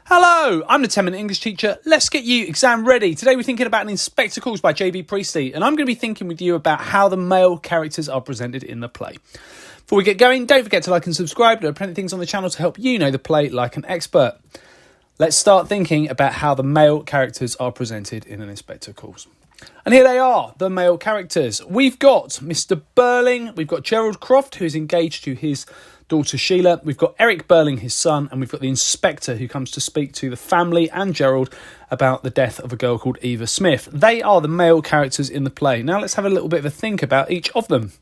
Hello, I'm the 10-minute English teacher. Let's get you exam ready. Today we're thinking about In Spectacles by J.B Priestley, and I'm going to be thinking with you about how the male characters are presented in the play. Before we get going, don't forget to like and subscribe. There are plenty of things on the channel to help you know the play like an expert. Let's start thinking about how the male characters are presented in In Spectacles. And here they are, the male characters. We've got Mr. Birling, we've got Gerald Croft, who's engaged to his daughter Sheila, we've got Eric Birling, his son, and we've got the inspector who comes to speak to the family and Gerald about the death of a girl called Eva Smith. They are the male characters in the play. Now let's have a little bit of a think about each of them.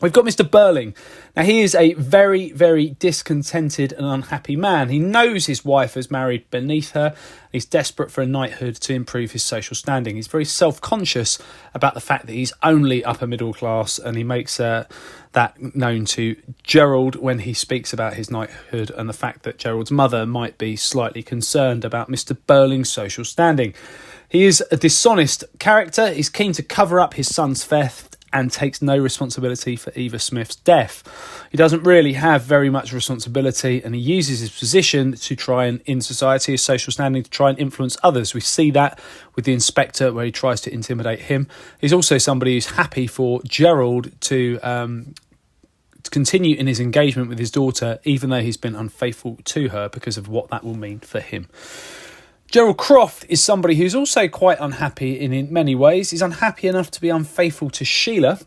We've got Mr. Birling. Now, he is a very, very discontented and unhappy man. He knows his wife has married beneath her. He's desperate for a knighthood to improve his social standing. He's very self-conscious about the fact that he's only upper middle class, and he makes that known to Gerald when he speaks about his knighthood and the fact that Gerald's mother might be slightly concerned about Mr. Birling's social standing. He is a dishonest character. He's keen to cover up his son's theft and takes no responsibility for Eva Smith's death. He doesn't really have very much responsibility, and he uses his position to try and, in society, his social standing, to try and influence others. We see that with the inspector, where he tries to intimidate him. He's also somebody who's happy for Gerald to continue in his engagement with his daughter, even though he's been unfaithful to her, because of what that will mean for him. Gerald Croft is somebody who's also quite unhappy in many ways. He's unhappy enough to be unfaithful to Sheila,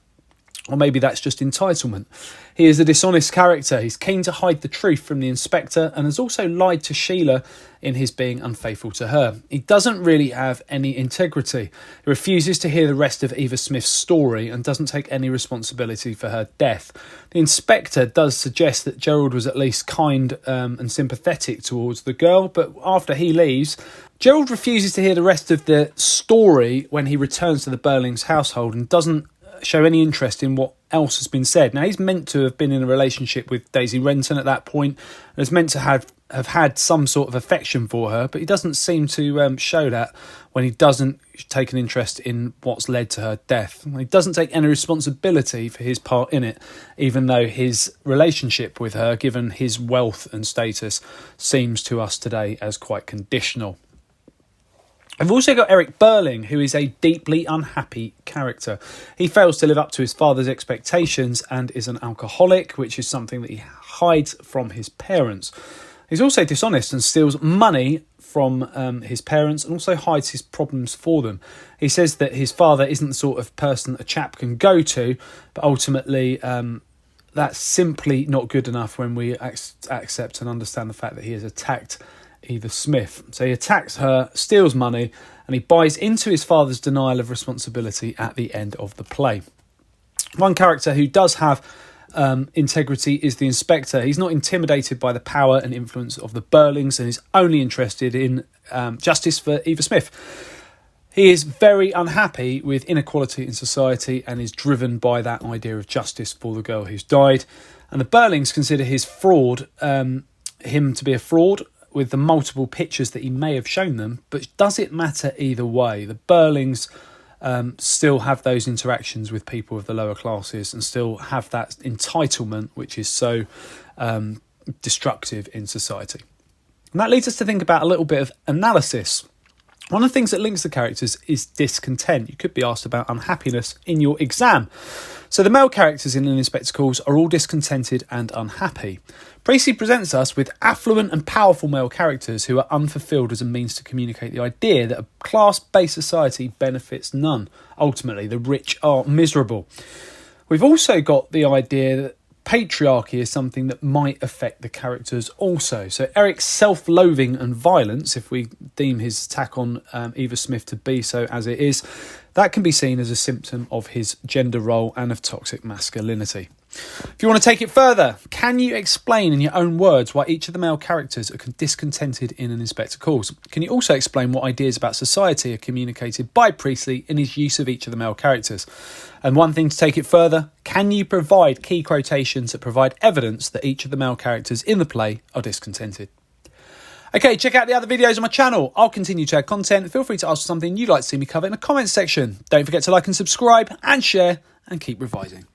or maybe that's just entitlement. He is a dishonest character. He's keen to hide the truth from the inspector and has also lied to Sheila in his being unfaithful to her. He doesn't really have any integrity. He refuses to hear the rest of Eva Smith's story and doesn't take any responsibility for her death. The inspector does suggest that Gerald was at least kind and sympathetic towards the girl, but after he leaves, Gerald refuses to hear the rest of the story when he returns to the Birling's household and doesn't show any interest in what else has been said. Now, he's meant to have been in a relationship with Daisy Renton at that point, and is meant to have had some sort of affection for her, but he doesn't seem to show that when he doesn't take an interest in what's led to her death. He doesn't take any responsibility for his part in it, even though his relationship with her, given his wealth and status, seems to us today as quite conditional. I've also got Eric Birling, who is a deeply unhappy character. He fails to live up to his father's expectations and is an alcoholic, which is something that he hides from his parents. He's also dishonest and steals money from his parents and also hides his problems for them. He says that his father isn't the sort of person a chap can go to, but ultimately that's simply not good enough when we accept and understand the fact that he has attacked Eva Smith. So he attacks her, steals money, and he buys into his father's denial of responsibility at the end of the play. One character who does have integrity is the inspector. He's not intimidated by the power and influence of the Birlings and is only interested in justice for Eva Smith. He is very unhappy with inequality in society and is driven by that idea of justice for the girl who's died. And the Birlings consider his fraud, him to be a fraud, with the multiple pictures that he may have shown them, but does it matter either way? The Birlings still have those interactions with people of the lower classes and still have that entitlement, which is so destructive in society. And that leads us to think about a little bit of analysis. One of the things that links the characters is discontent. You could be asked about unhappiness in your exam. So the male characters in In Spectacles are all discontented and unhappy. Priestley presents us with affluent and powerful male characters who are unfulfilled as a means to communicate the idea that a class-based society benefits none. Ultimately, the rich are miserable. We've also got the idea that patriarchy is something that might affect the characters also. So Eric's self-loathing and violence, if we deem his attack on Eva Smith to be so as it is, that can be seen as a symptom of his gender role and of toxic masculinity. If you want to take it further, can you explain in your own words why each of the male characters are discontented in In Spectacles? Can you also explain what ideas about society are communicated by Priestley in his use of each of the male characters? And one thing to take it further, can you provide key quotations that provide evidence that each of the male characters in the play are discontented? Okay, check out the other videos on my channel. I'll continue to add content. Feel free to ask something you'd like to see me cover in the comments section. Don't forget to like and subscribe and share, and keep revising.